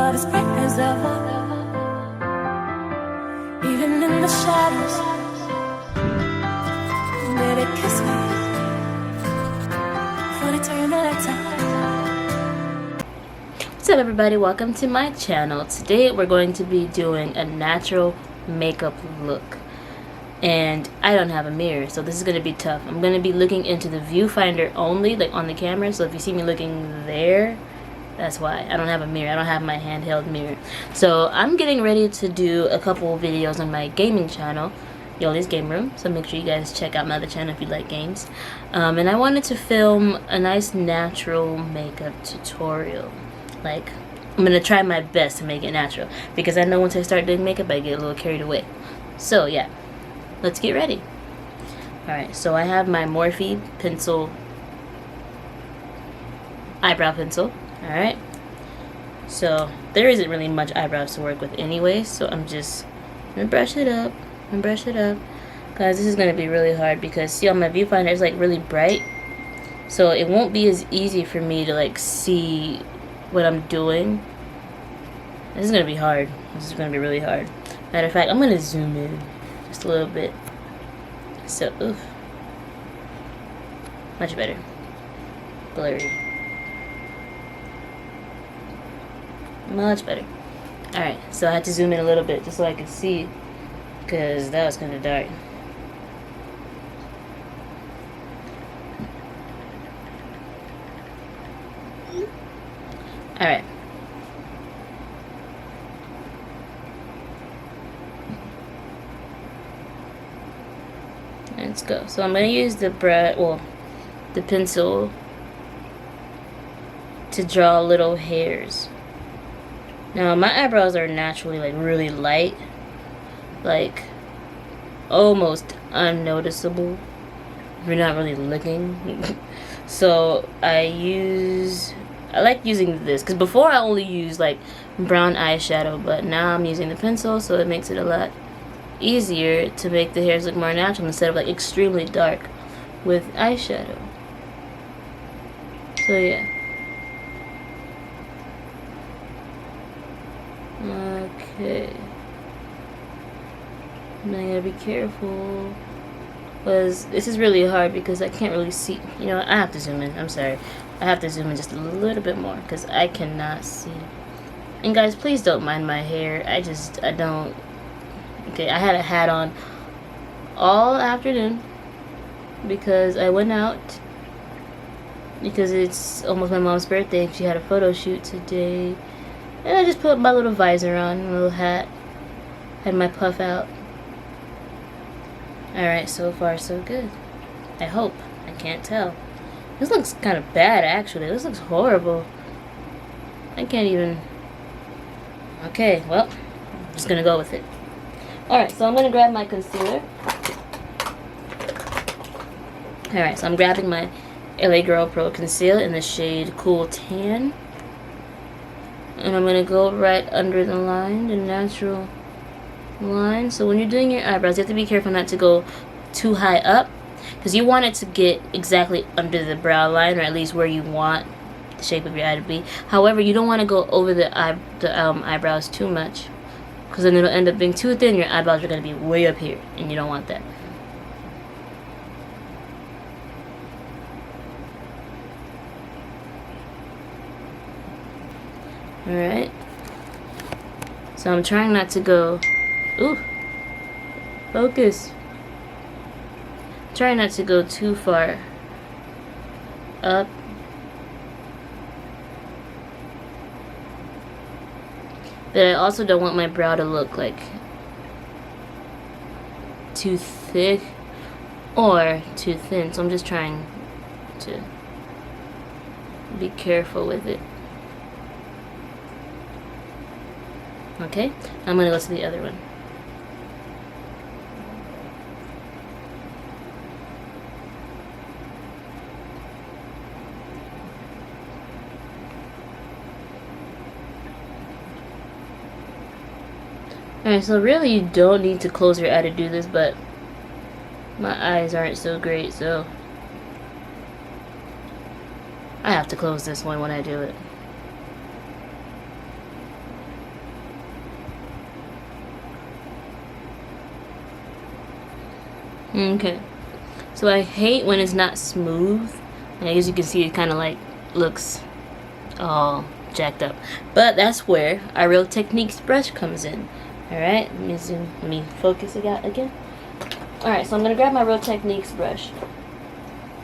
world as bright as ever. Even in the shadows, baby, kiss me before they turn the lights out. What's up, everybody? Welcome to my channel. Today we're going to be doing a natural makeup look, and I don't have a mirror, so this is going to be tough. I'm going to be looking into the viewfinder only, like on the camera, so if you see me looking there, that's why. I don't have a mirror. I don't have my handheld mirror. So I'm getting ready to do a couple videos on my gaming channel, Yoli's Game Room, so make sure you guys check out my other channel if you like games. And I wanted to film a nice natural makeup tutorial. Like, I'm going to try my best to make it natural, because I know once I start doing makeup I get a little carried away. So yeah, let's get ready. Alright, so I have my Morphe pencil, eyebrow pencil. Alright, so there isn't really much eyebrows to work with anyway, so I'm just going to brush it up and brush it up. Guys, this is going to be really hard because, see, on my viewfinder it's like really bright, so it won't be as easy for me to like see what I'm doing. This is going to be hard. This is going to be really hard. Matter of fact, I'm going to zoom in just a little bit. So, oof. Much better. Blurry. Much better. Alright, so I had to zoom in a little bit just so I could see, because that was kind of dark. Alright. Let's go. So I'm going to use the the pencil to draw little hairs. Now my eyebrows are naturally like really light, like almost unnoticeable if you're not really looking. So I like using this, because before I only used like brown eyeshadow, but now I'm using the pencil, so it makes it a lot easier to make the hairs look more natural instead of like extremely dark with eyeshadow. So yeah. Okay. Now I gotta be careful, because this is really hard because I can't really see. You know, I have to zoom in. I'm sorry. I have to zoom in just a little bit more because I cannot see. And guys, please don't mind my hair. I don't. Okay, I had a hat on all afternoon because I went out because it's almost my mom's birthday. She had a photo shoot today. And I just put my little visor on, my little hat. Had my puff out. Alright, so far so good. I hope. I can't tell. This looks kind of bad, actually. This looks horrible. I can't even... Okay, well, I'm just gonna go with it. Alright, so I'm gonna grab my concealer. Alright, so I'm grabbing my LA Girl Pro Conceal in the shade Cool Tan. And I'm going to go right under the line, the natural line. So when you're doing your eyebrows, you have to be careful not to go too high up, because you want it to get exactly under the brow line, or at least where you want the shape of your eye to be. However, you don't want to go over the eyebrows too much, because then it'll end up being too thin. Your eyebrows are going to be way up here, and you don't want that. Alright, so I'm trying not to go, ooh, focus, trying not to go too far up, but I also don't want my brow to look like too thick or too thin, so I'm just trying to be careful with it. Okay, I'm going to go to the other one. Alright, so really you don't need to close your eye to do this, but my eyes aren't so great, so I have to close this one when I do it. Okay. So I hate when it's not smooth. And as you can see, it kind of like looks all jacked up. But that's where our Real Techniques brush comes in. Alright, let me zoom, let me focus it out again. Alright, so I'm going to grab my Real Techniques brush.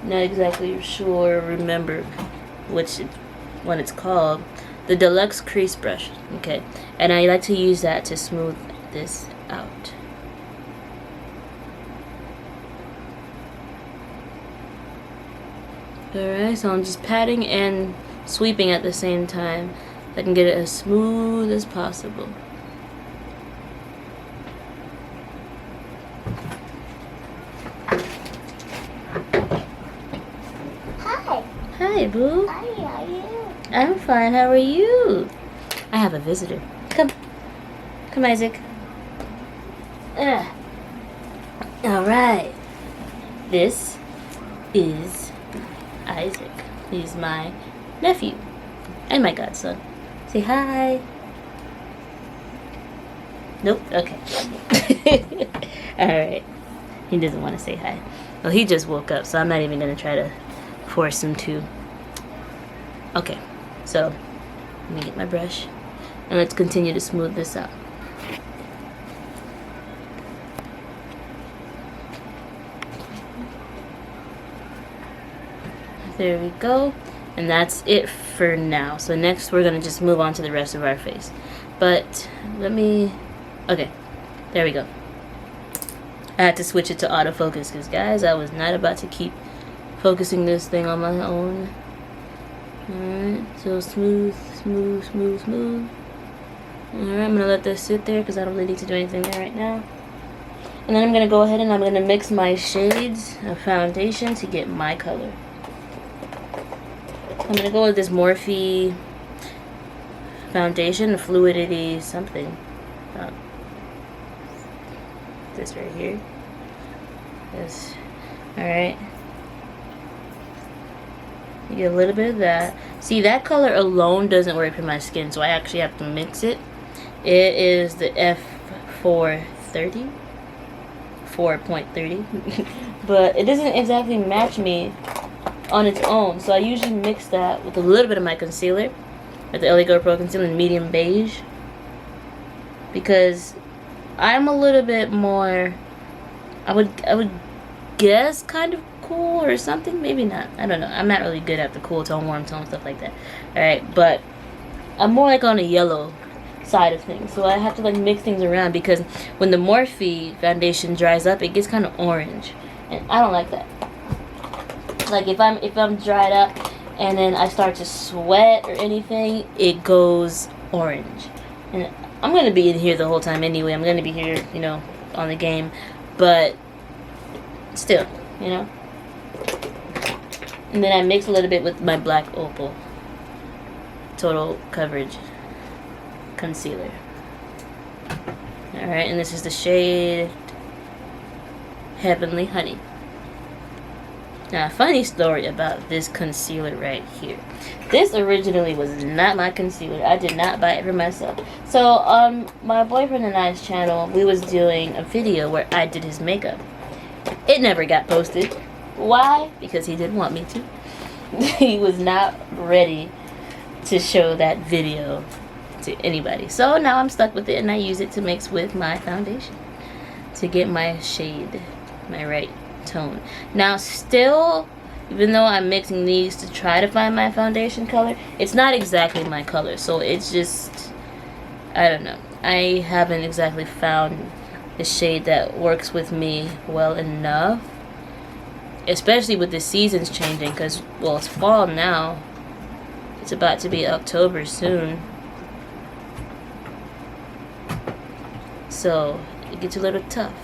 Not exactly sure, remember which one it's called. The Deluxe Crease Brush. Okay, and I like to use that to smooth this out. Alright, so I'm just patting and sweeping at the same time. I can get it as smooth as possible. Hi. Hi, boo. Hi, how are you? I'm fine. How are you? I have a visitor. Come. Come, Isaac. Alright. This is Isaac. He's my nephew and my godson. Say hi. Nope. Okay. Alright. He doesn't want to say hi. Well, he just woke up, so I'm not even going to try to force him to. Okay. So, let me get my brush. And let's continue to smooth this out. There we go. And that's it for now. So next we're going to just move on to the rest of our face. But let me... Okay. There we go. I had to switch it to autofocus because, guys, I was not about to keep focusing this thing on my own. Alright. So smooth, smooth, smooth, smooth. Alright, I'm going to let this sit there because I don't really need to do anything there right now. And then I'm going to go ahead and I'm going to mix my shades of foundation to get my color. I'm going to go with this Morphe foundation, Fluidity something. This right here. This. Alright. You get a little bit of that. See, that color alone doesn't work for my skin, so I actually have to mix it. It is the F430. 4.30. But it doesn't exactly match me on its own, so I usually mix that with a little bit of my concealer, with the LA Girl Pro Concealer in medium beige, because I'm a little bit more, I would guess kind of cool or something, maybe not, I don't know, I'm not really good at the cool tone, warm tone, stuff like that. Alright, but I'm more like on the yellow side of things, so I have to like mix things around, because when the Morphe foundation dries up, it gets kind of orange, and I don't like that. Like if I'm dried up and then I start to sweat or anything, it goes orange. And I'm gonna be in here the whole time anyway. I'm gonna be here, you know, on the game, but still, you know. And then I mix a little bit with my black opal total coverage concealer. All right, and this is the shade Heavenly Honey. Now, a funny story about this concealer right here. This originally was not my concealer. I did not buy it for myself. So, on my boyfriend and I's channel, we was doing a video where I did his makeup. It never got posted. Why? Because he didn't want me to. He was not ready to show that video to anybody. So, now I'm stuck with it, and I use it to mix with my foundation to get my shade, my right tone. Now still, even though I'm mixing these to try to find my foundation color, it's not exactly my color, so it's just, I don't know, I haven't exactly found the shade that works with me well enough, especially with the seasons changing, because, well, it's fall now, it's about to be October soon, so it gets a little tough.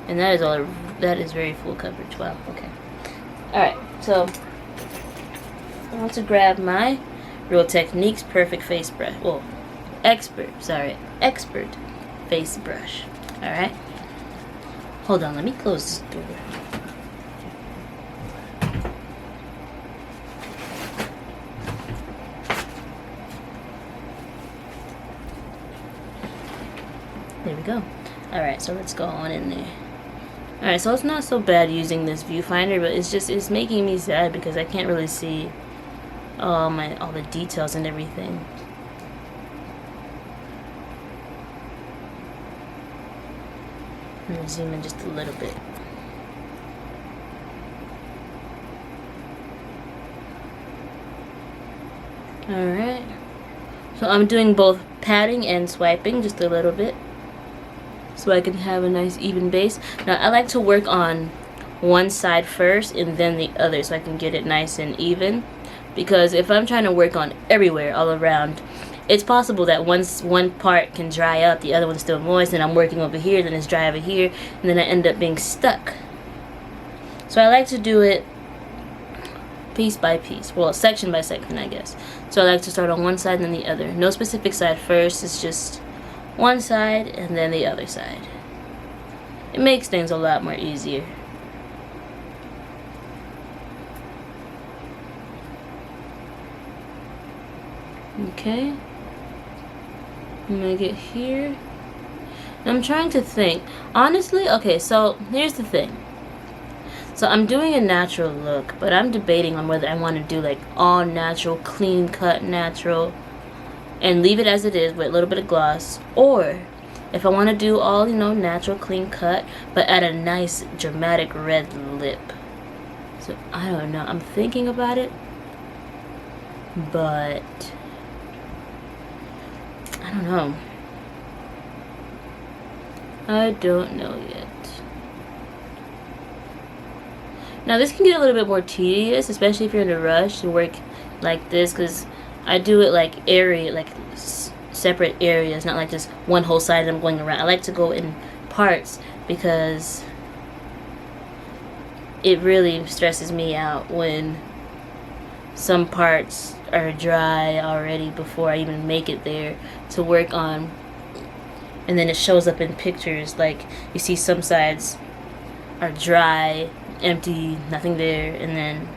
And that is all. That is very full coverage. Wow. Okay. All right. So I want to grab my Real Techniques Perfect Face Brush. Well, expert face brush. All right. Hold on. Let me close this door. There we go. All right. So let's go on in there. Alright, so it's not so bad using this viewfinder, but it's making me sad because I can't really see all the details and everything. I'm gonna zoom in just a little bit. Alright. So I'm doing both patting and swiping just a little bit, so I can have a nice even base. Now I like to work on one side first and then the other so I can get it nice and even, because if I'm trying to work on everywhere all around, it's possible that once one part can dry up, the other one's still moist, and I'm working over here, then it's dry over here, and then I end up being stuck. So I like to do it piece by piece, well, section by section, I guess. So I like to start on one side and then the other. No specific side first, it's just one side and then the other side. It makes things a lot more easier. Okay, I'm gonna get here. I'm trying to think. Honestly, okay, so here's the thing. So I'm doing a natural look, but I'm debating on whether I want to do like all natural, clean cut natural, and leave it as it is with a little bit of gloss, or if I want to do all, you know, natural, clean cut, but add a nice dramatic red lip. So I don't know. I'm thinking about it, but I don't know. I don't know yet. Now this can get a little bit more tedious, especially if you're in a rush to work like this, because I do it like separate areas, not like just one whole side I'm going around. I like to go in parts because it really stresses me out when some parts are dry already before I even make it there to work on, and then it shows up in pictures. Like you see some sides are dry, empty, nothing there, and then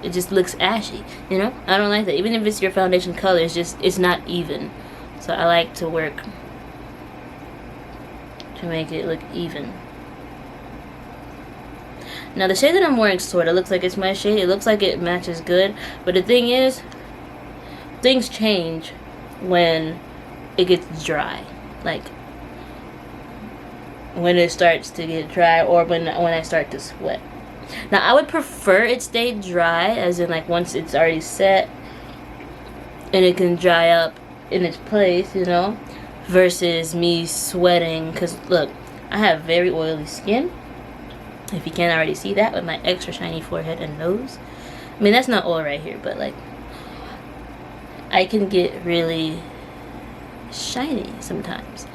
it just looks ashy, you know? I don't like that. Even if it's your foundation color, it's not even. So I like to work to make it look even. Now the shade that I'm wearing sort of looks like it's my shade. It looks like it matches good, but the thing is, things change when it gets dry. Like when it starts to get dry, or when I start to sweat. Now I would prefer it stay dry, as in like once it's already set and it can dry up in its place, you know, versus me sweating. Because look, I have very oily skin, if you can't already see that, with my extra shiny forehead and nose. I mean, that's not oil right here, but like I can get really shiny sometimes,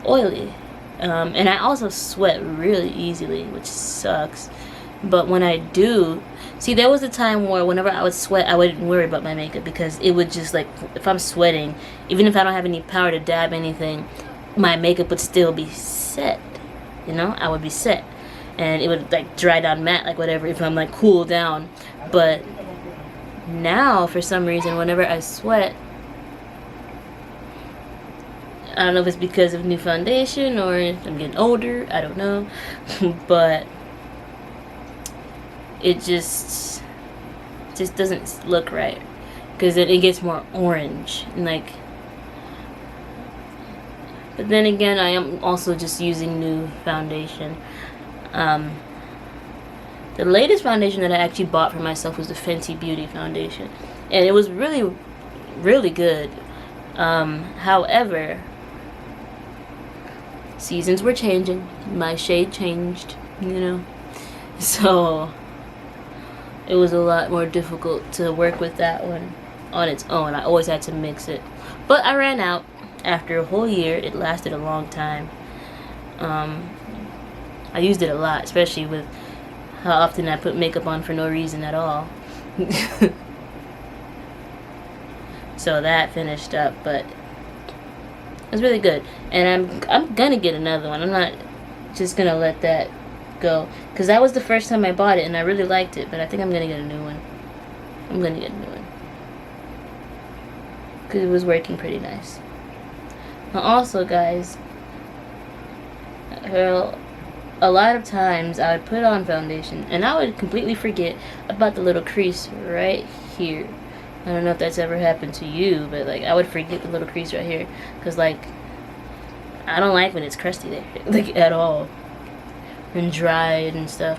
oily. And I also sweat really easily, which sucks. But when I do, see, there was a time where whenever I would sweat, I wouldn't worry about my makeup, because it would just, like, if I'm sweating, even if I don't have any power to dab anything, my makeup would still be set, you know? I would be set, and it would, like, dry down matte, like, whatever, if I'm, like, cool down. But now, for some reason, whenever I sweat, I don't know if it's because of new foundation or I'm getting older, I don't know, but it just doesn't look right, because it gets more orange, and like, but then again, I am also just using new foundation. The latest foundation that I actually bought for myself was the Fenty Beauty foundation, and it was really, really good. However, seasons were changing, my shade changed, you know, so it was a lot more difficult to work with that one on its own. I always had to mix it, but I ran out after a whole year. It lasted a long time. I used it a lot, especially with how often I put makeup on for no reason at all. So that finished up, but it was really good, and I'm gonna get another one. I'm not just gonna let that go, because that was the first time I bought it and I really liked it, but I think I'm gonna get a new one. I'm gonna get a new one because it was working pretty nice. Now also, guys, well, a lot of times I would put on foundation and I would completely forget about the little crease right here. I don't know if that's ever happened to you, but like I would forget the little crease right here because like I don't like when it's crusty there, like at all, and dried and stuff.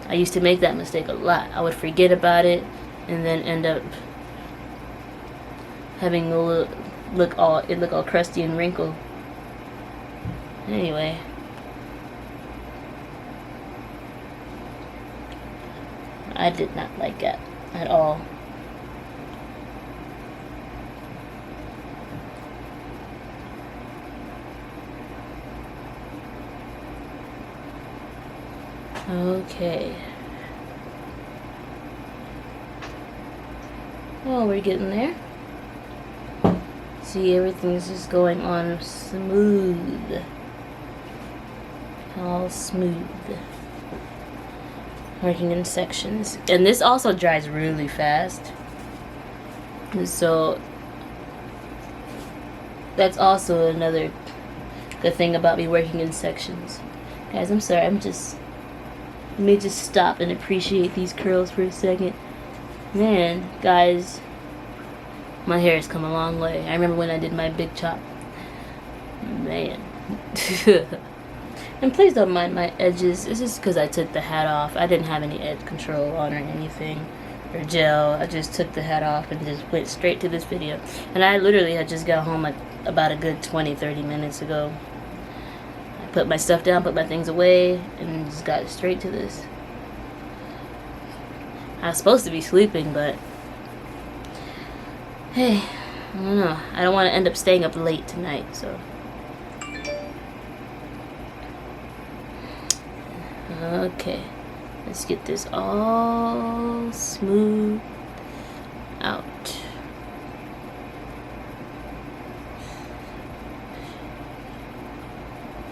I used to make that mistake a lot. I would forget about it and then end up having a look all crusty and wrinkled. Anyway, I did not like that at all. Okay. Well, we're getting there. See, everything's just going on smooth. All smooth. Working in sections. And this also dries really fast. And so that's also another good thing about me working in sections. Guys, I'm sorry, let me just stop and appreciate these curls for a second. Man, guys, my hair has come a long way. I remember when I did my big chop. Man. And please don't mind my edges. It's just because I took the hat off. I didn't have any edge control on or anything. Or gel. I just took the hat off and just went straight to this video. And I literally had just got home like about a good 20-30 minutes ago. Put my stuff down, put my things away, and just got straight to this. I was supposed to be sleeping, but hey, I don't know. I don't want to end up staying up late tonight, so. Okay, let's get this all smooth out.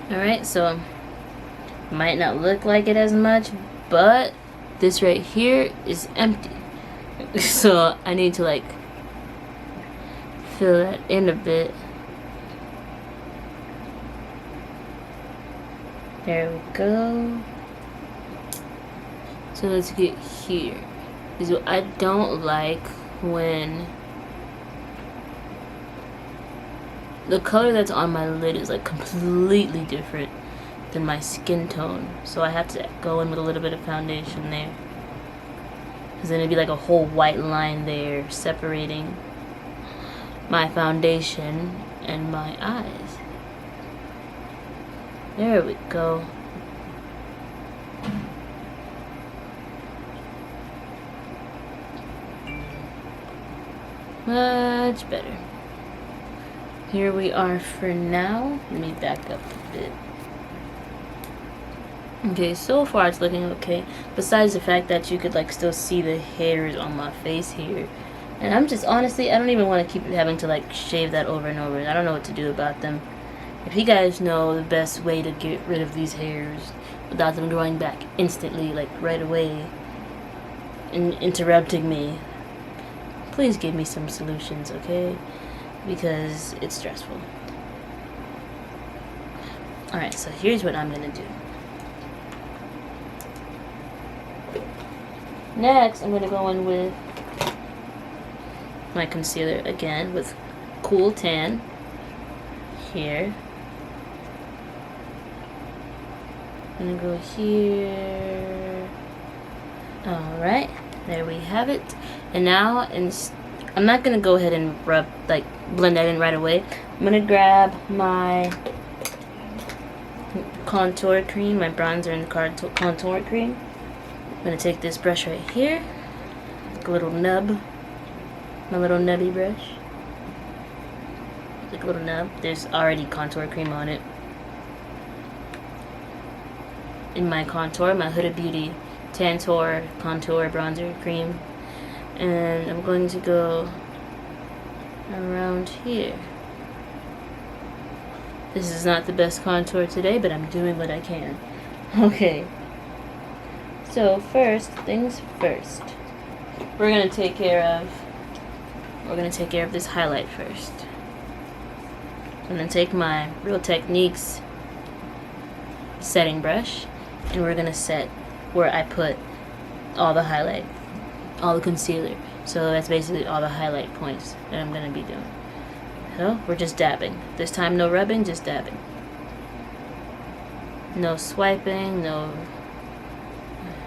Alright, so might not look like it as much, but this right here is empty. So I need to like fill that in a bit. There we go. So let's get here. So I don't like when the color that's on my lid is like completely different than my skin tone. So I have to go in with a little bit of foundation there. Because then it'd be like a whole white line there separating my foundation and my eyes. There we go. Much better. Here we are for now. Let me back up a bit. Okay, so far it's looking okay. Besides the fact that you could like still see the hairs on my face here. And I'm just honestly, I don't even want to keep having to like shave that over and over. I don't know what to do about them. If you guys know the best way to get rid of these hairs without them growing back instantly, like right away, and interrupting me, please give me some solutions, okay? Because it's stressful. Alright, so here's what I'm gonna do. Next, I'm gonna go in with my concealer again with Cool Tan here. I'm gonna go here. Alright, there we have it. And now, I'm not gonna go ahead and blend that in right away. I'm gonna grab my contour cream, my bronzer and contour cream. I'm gonna take this brush right here, like a little nub, my little nubby brush, like a little nub. There's already contour cream on it. In my contour, my Huda Beauty Tantour Contour Bronzer Cream. And I'm going to go around here. This is not the best contour today, but I'm doing what I can. Okay. So first things first. We're gonna take care of this highlight first. I'm gonna take my Real Techniques setting brush, and we're gonna set where I put all the highlight, all the concealer. So that's basically all the highlight points that I'm gonna be doing. So we're just dabbing. This time no rubbing, just dabbing. No swiping, no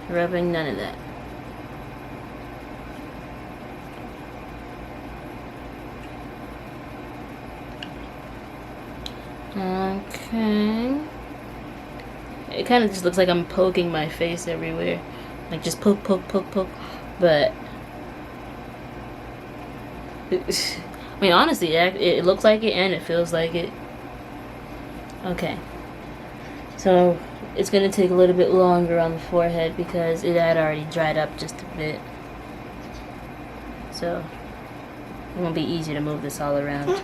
rubbing, none of that. Okay. It kind of just looks like I'm poking my face everywhere. Like just poke, poke, poke, poke. But I mean, honestly, it looks like it and it feels like it. Okay. So it's going to take a little bit longer on the forehead because it had already dried up just a bit. So it won't be easy to move this all around.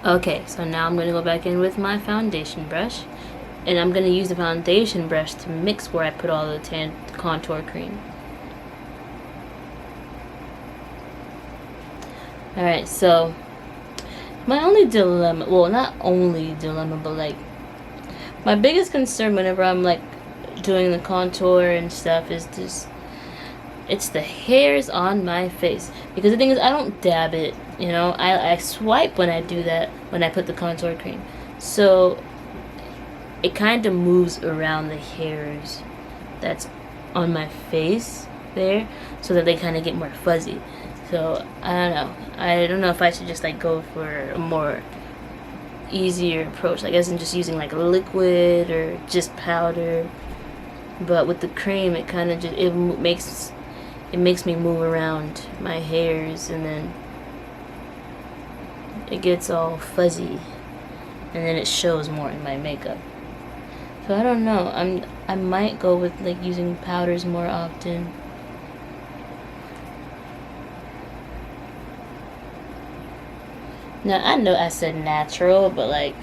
Okay, so now I'm going to go back in with my foundation brush. And I'm going to use the foundation brush to mix where I put all the contour cream. Alright, so my only dilemma, well, not only dilemma, but like my biggest concern whenever I'm like doing the contour and stuff is just, it's the hairs on my face. Because the thing is, I don't dab it, you know, I swipe when I do that, when I put the contour cream. So it kind of moves around the hairs that's on my face there, so that they kind of get more fuzzy. So I don't know if I should just like go for a more easier approach, like as in just using like a liquid or just powder. But with the cream, it kind of just it makes me move around my hairs, and then it gets all fuzzy, and then it shows more in my makeup. So I don't know. I might go with like using powders more often. Now I know I said natural, but like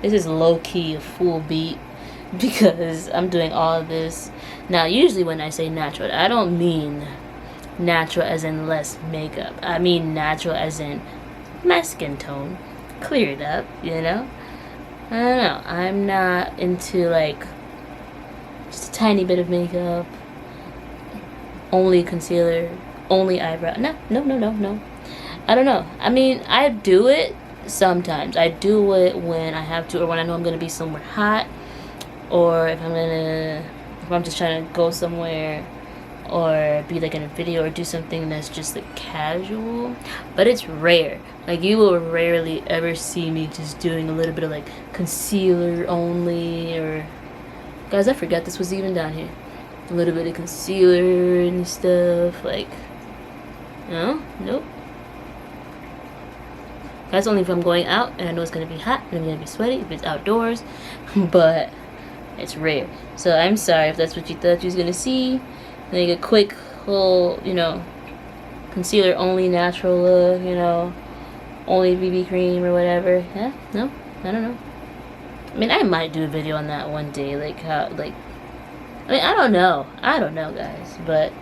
this is low key a full beat because I'm doing all of this. Now usually when I say natural, I don't mean natural as in less makeup. I mean natural as in my skin tone cleared up, you know? I don't know. I'm not into like just a tiny bit of makeup, only concealer, only eyebrow. No. I don't know. I mean, I do it sometimes. I do it when I have to, or when I know I'm gonna be somewhere hot, or if I'm just trying to go somewhere, or be like in a video, or do something that's just like casual. But it's rare. Like you will rarely ever see me just doing a little bit of like concealer only, or guys, I forgot this was even down here. A little bit of concealer and stuff, like nope. That's only if I'm going out and I know it's gonna be hot and I'm gonna be sweaty if it's outdoors. But it's rare. So I'm sorry if that's what you thought you was gonna see. Like a quick little, you know, concealer only natural look, you know, only BB cream or whatever. Yeah, no, I don't know. I mean, I might do a video on that one day, like how, like, I mean, I don't know, guys, but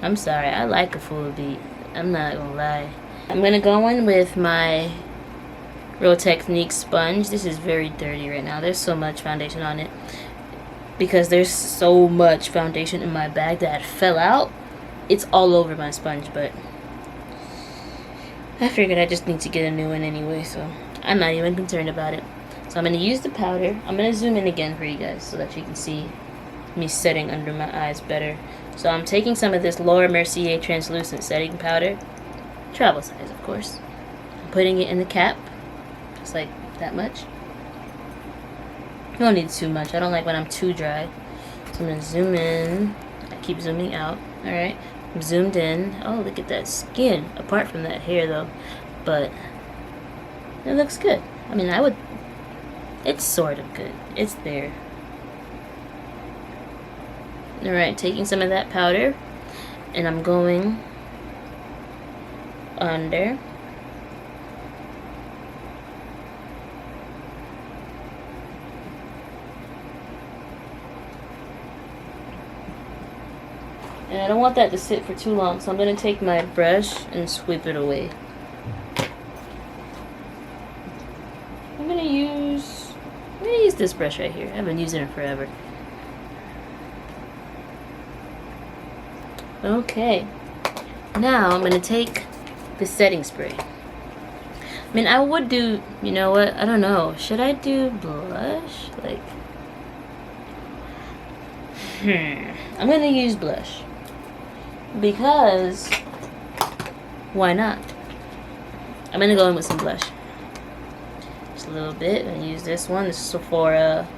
I'm sorry, I like a full beat. I'm not gonna lie. I'm gonna go in with my Real Technique sponge. This is very dirty right now. There's so much foundation on it because there's so much foundation in my bag that fell out. It's all over my sponge, but I figured I just need to get a new one anyway, so I'm not even concerned about it. So I'm gonna use the powder. I'm gonna zoom in again for you guys so that you can see me setting under my eyes better. So I'm taking some of this Laura Mercier translucent setting powder, travel size of course. I'm putting it in the cap, just like that much. You don't need too much. I don't like when I'm too dry. So I'm gonna zoom in. I keep zooming out. Alright, I'm zoomed in. Oh, look at that skin, apart from that hair though. But it looks good. I mean, it's sort of good. It's there. Alright, taking some of that powder, and I'm going under. And I don't want that to sit for too long, so I'm going to take my brush and sweep it away. I'm gonna use this brush right here. I haven't used it in forever. Okay. Now I'm gonna take the setting spray. I mean, I would do, you know what? I don't know. Should I do blush? Like, I'm gonna use blush because why not? I'm gonna go in with some blush. Just a little bit. I use this one. This is Sephora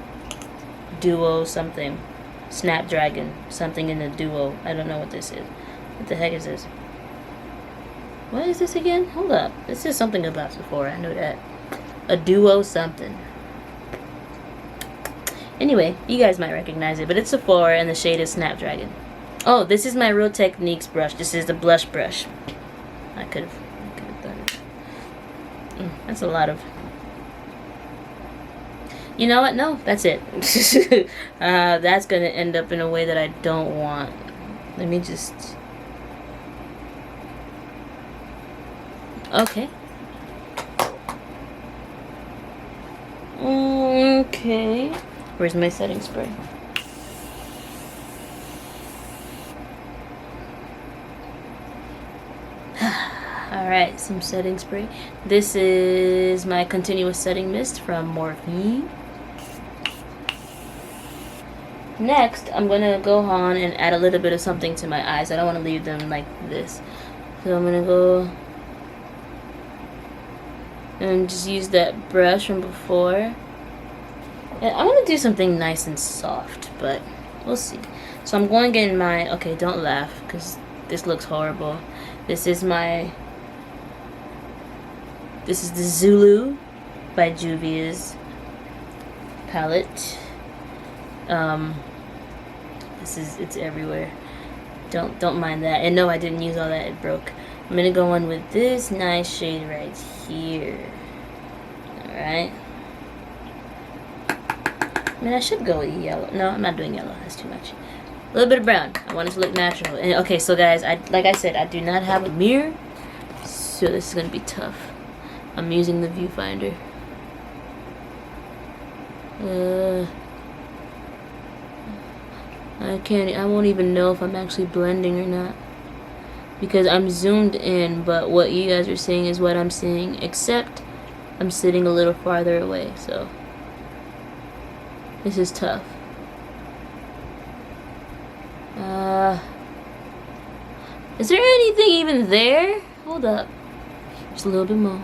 Duo something. Snapdragon. Something in the Duo. I don't know what this is. What the heck is this? What is this again? Hold up. This is something about Sephora. I know that. A Duo something. Anyway, you guys might recognize it, but it's Sephora and the shade is Snapdragon. Oh, this is my Real Techniques brush. This is the blush brush. I could have done it. That's a lot of... You know what? No, that's it. That's going to end up in a way that I don't want. Let me just... Okay. Okay. Where's my setting spray? Alright, some setting spray. This is my continuous setting mist from Morphe. Next, I'm going to go on and add a little bit of something to my eyes. I don't want to leave them like this. So I'm going to go and just use that brush from before. And I'm going to do something nice and soft, but we'll see. So I'm going to get in my... Okay, don't laugh, because this looks horrible. This is the Zulu by Juvia's palette. It's everywhere. Don't mind that. And no, I didn't use all that. It broke. I'm gonna go on with this nice shade right here. Alright. I mean, I should go with yellow. No, I'm not doing yellow. That's too much. A little bit of brown. I want it to look natural. And okay, so guys, like I said, I do not have a mirror, so this is gonna be tough. I'm using the viewfinder. I won't even know if I'm actually blending or not, because I'm zoomed in, but what you guys are seeing is what I'm seeing, except I'm sitting a little farther away, so this is tough. Is there anything even there? Hold up. Just a little bit more.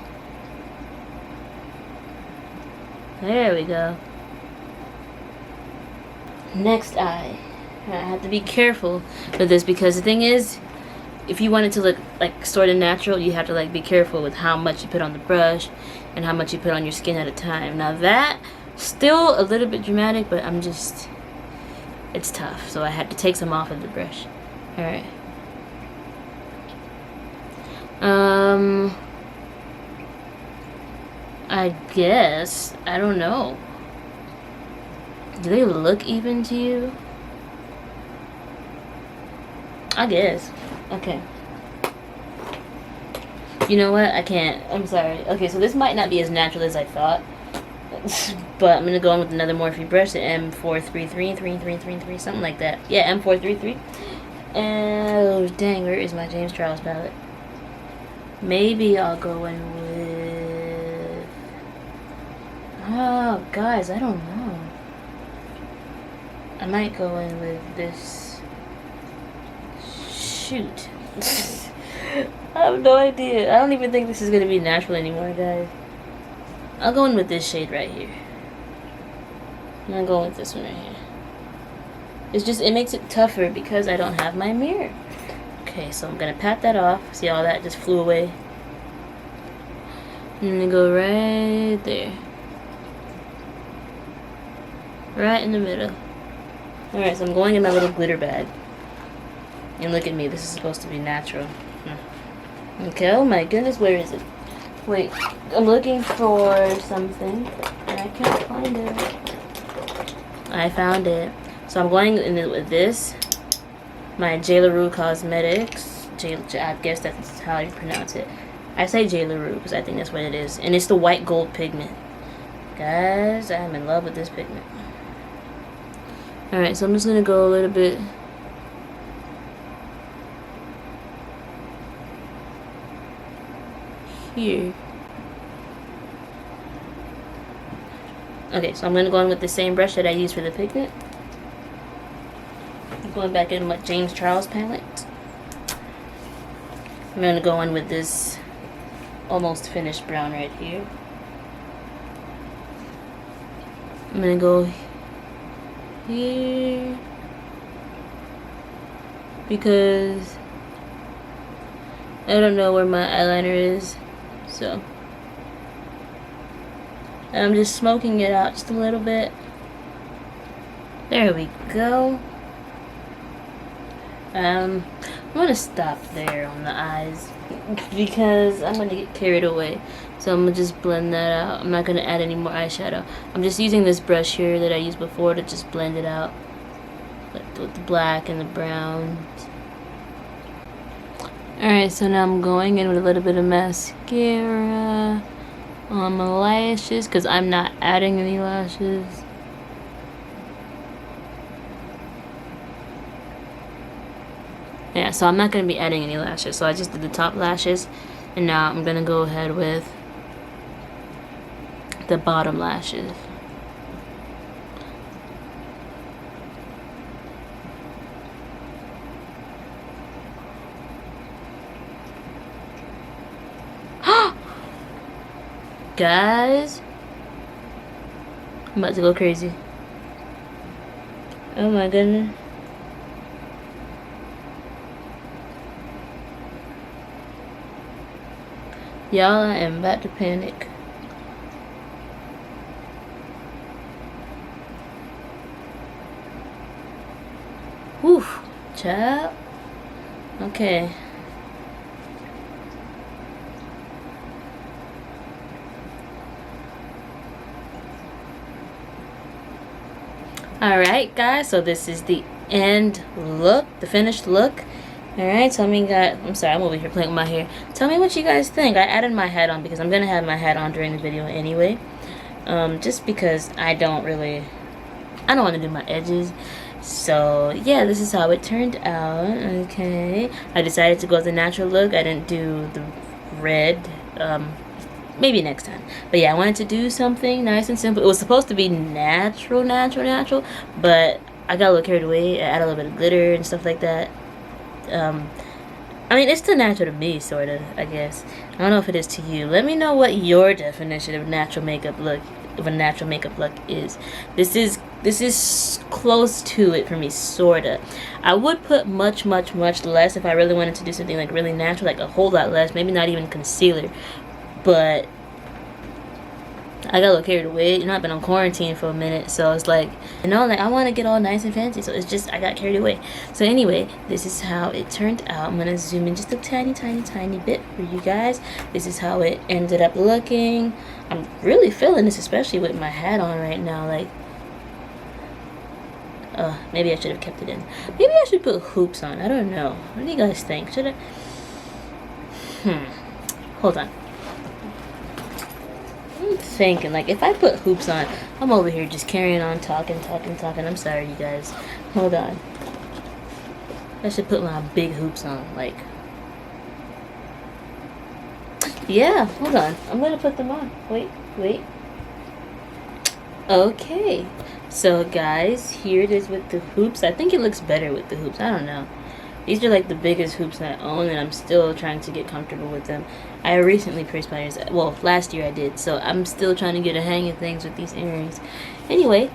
There we go. Next eye. I have to be careful with this, because the thing is, if you want it to look like sort of natural, you have to like be careful with how much you put on the brush and how much you put on your skin at a time. Now that, still a little bit dramatic, but it's tough, so I had to take some off of the brush. Alright. I guess, I don't know. Do they look even to you? I guess. Okay. You know what? I can't. I'm sorry. Okay, so this might not be as natural as I thought. But I'm going to go in with another Morphe brush, the M433, something like that. Yeah, M433. And, oh, dang, where is my James Charles palette? Maybe I'll go in with... Oh, guys, I don't know. I might go in with this... Shoot. I have no idea. I don't even think this is going to be natural anymore, guys. I'll go in with this shade right here. I'm going to go with this one right here. It's just, it makes it tougher because I don't have my mirror. Okay, so I'm going to pat that off. See all that just flew away? I'm going to go right there. Right in the middle. Alright, so I'm going in my little glitter bag. And look at me, this is supposed to be natural. Okay, oh my goodness, where is it? Wait, I'm looking for something, and I can't find it. I found it. So I'm going in with this, my J. LaRue Cosmetics. I guess that's how you pronounce it. I say J. LaRue because I think that's what it is. And it's the white gold pigment. Guys, I'm in love with this pigment. Alright, so I'm just gonna go a little bit here. Okay, so I'm gonna go in with the same brush that I used for the pigment. I'm going back in with James Charles palette. I'm gonna go in with this almost finished brown right here. I'm gonna go here because I don't know where my eyeliner is, so I'm just smoking it out just a little bit. There we go. I'm gonna stop there on the eyes because I'm gonna get carried away. So I'm gonna just blend that out. I'm not gonna add any more eyeshadow. I'm just using this brush here that I used before to just blend it out, like with the black and the brown. Alright, so now I'm going in with a little bit of mascara on my lashes because I'm not adding any lashes. Yeah, so I'm not going to be adding any lashes. So I just did the top lashes. And now I'm going to go ahead with the bottom lashes. Guys, I'm about to go crazy. Oh my goodness. Y'all, I am about to panic. Whew, child. Okay. Alright guys, so this is the end look, the finished look. Alright, tell me guys, I'm sorry, I'm over here playing with my hair. Tell me what you guys think. I added my hat on because I'm going to have my hat on during the video anyway. Just because I don't want to do my edges. So, yeah, this is how it turned out. Okay. I decided to go with the natural look. I didn't do the red. Maybe next time. But yeah, I wanted to do something nice and simple. It was supposed to be natural. But I got a little carried away. I added a little bit of glitter and stuff like that. I mean, it's still natural to me, sort of, I guess. I don't know if it is to you. Let me know what your definition of natural makeup look is. This is close to it for me, sorta. I would put much less if I really wanted to do something like really natural, like a whole lot less, maybe not even concealer. But I got a little carried away. You know, I've been on quarantine for a minute, so it's like, you know, like I want to get all nice and fancy, so it's just I got carried away. So anyway, this is how it turned out. I'm gonna zoom in just a tiny bit for you guys. This is how it ended up looking. I'm really feeling this, especially with my hat on right now. Like, maybe I should have kept it in. Maybe I should put hoops on. I don't know. What do you guys think? Should I? Hold on. I'm thinking, like, if I put hoops on, I'm over here just carrying on talking. I'm sorry, you guys. Hold on. I should put my big hoops on, like. Yeah, hold on. I'm gonna put them on. Wait. Okay. So, guys, here it is with the hoops. I think it looks better with the hoops. I don't know. These are like the biggest hoops I own, and I'm still trying to get comfortable with them. I recently pierced my ears. Well, last year I did, so I'm still trying to get a hang of things with these earrings. Anyway,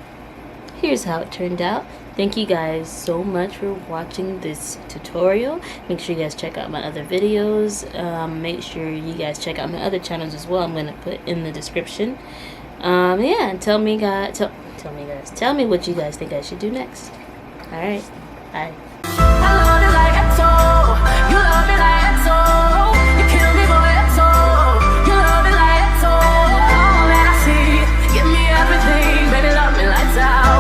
here's how it turned out. Thank you guys so much for watching this tutorial. Make sure you guys check out my other videos. Make sure you guys check out my other channels as well. I'm going to put in the description. Yeah, and tell me what you guys think I should do next. Alright, bye.